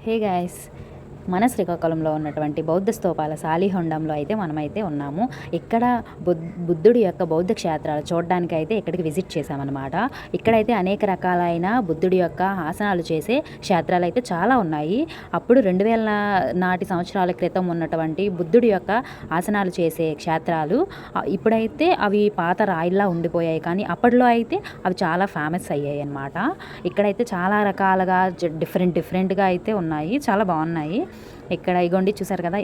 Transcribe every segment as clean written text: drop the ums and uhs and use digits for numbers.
Hey guys, మన శ్రీకాకుళంలో ఉన్నటువంటి బౌద్ధ స్తూపాల సాలిహొండంలో అయితే మనమైతే ఉన్నాము. ఇక్కడ బుద్ధుడి యొక్క బౌద్ధ క్షేత్రాలు చూడడానికి అయితే ఇక్కడికి విజిట్ చేశామన్నమాట. ఇక్కడైతే అనేక రకాలైన బుద్ధుడి యొక్క ఆసనాలు చేసే క్షేత్రాలు అయితే చాలా ఉన్నాయి. అప్పుడు 2000 నాటి సంవత్సరాల క్రితం ఉన్నటువంటి బుద్ధుడి యొక్క ఆసనాలు చేసే క్షేత్రాలు ఇప్పుడైతే అవి పాత రాయిల్లా ఉండిపోయాయి, కానీ అప్పట్లో అయితే అవి చాలా ఫేమస్ అయ్యాయి అన్నమాట. ఇక్కడైతే చాలా రకాలుగా డిఫరెంట్గా అయితే ఉన్నాయి, చాలా బాగున్నాయి. ఇక్కడ ఇగోండి చూసారు కదా,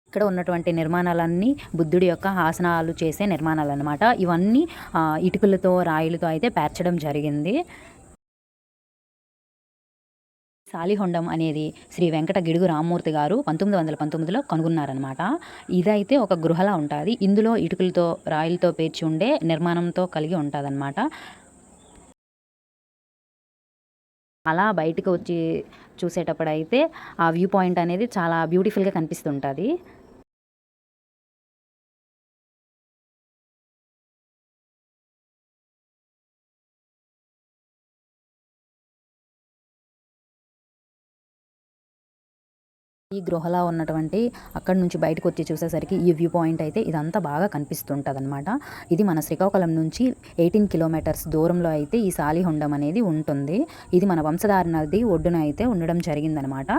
ఇక్కడ ఉన్నటువంటి నిర్మాణాలన్నీ బుద్ధుడి యొక్క ఆసనాలు చేసే నిర్మాణాలు అన్నమాట. ఇవన్నీ ఇటుకలతో రాయిలతో అయితే పేర్చడం జరిగింది. సాలిహొండం అనేది శ్రీ వెంకట గిడుగు రామ్మూర్తి గారు 1919లో కనుగొన్నారనమాట. ఇదైతే ఒక గృహలా ఉంటుంది. ఇందులో ఇటుకలతో రాయిలతో పేర్చి ఉండే నిర్మాణంతో కలిగి ఉంటుందన్నమాట. అలా బయటకు వచ్చి చూసేటప్పుడు అయితే ఆ వ్యూ పాయింట్ అనేది చాలా బ్యూటిఫుల్గా కనిపిస్తుంటుంది. ఈ గృహలా ఉన్నటువంటి అక్కడి నుంచి బయటకు వచ్చి చూసేసరికి ఈ వ్యూ పాయింట్ అయితే ఇదంతా బాగా కనిపిస్తుంటుంది అనమాట. ఇది మన శ్రీకాకుళం నుంచి 18 కిలోమీటర్స్ దూరంలో అయితే ఈ సాలిహొండం అనేది ఉంటుంది. ఇది మన వంశధార నది ఒడ్డున అయితే ఉండడం జరిగిందనమాట.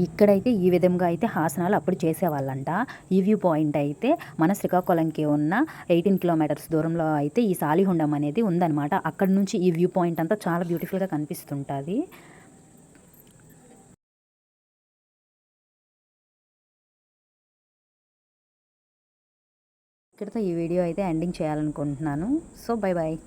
ఇక్కడైతే ఈ విధంగా అయితే ఆసనాలు అప్పుడు చేసేవాళ్ళంట. ఈ వ్యూ పాయింట్ అయితే మన శ్రీకాకుళంకి ఉన్న 18 కిలోమీటర్స్ దూరంలో అయితే ఈ సాలిహొండం అనేది ఉందన్నమాట. అక్కడ నుంచి ఈ వ్యూ పాయింట్ అంతా చాలా బ్యూటిఫుల్గా కనిపిస్తుంటుంది. ఇక్కడితో ఈ వీడియో అయితే ఎండింగ్ చేయాలనుకుంటున్నాను. So bye bye.